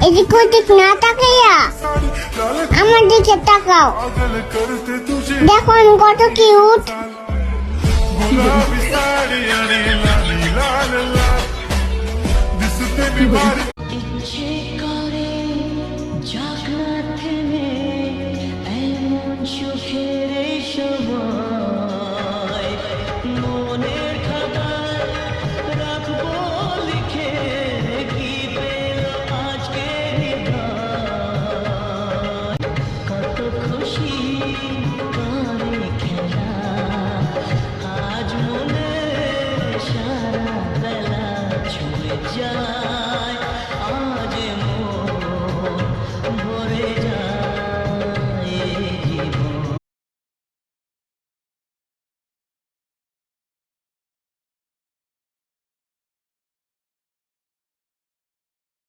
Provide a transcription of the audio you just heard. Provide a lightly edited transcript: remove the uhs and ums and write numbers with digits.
এদিক ওদিক না তাকাইয়া আমার দিকে তাকাও। দেখো আমি কত কিউট। इच्छे का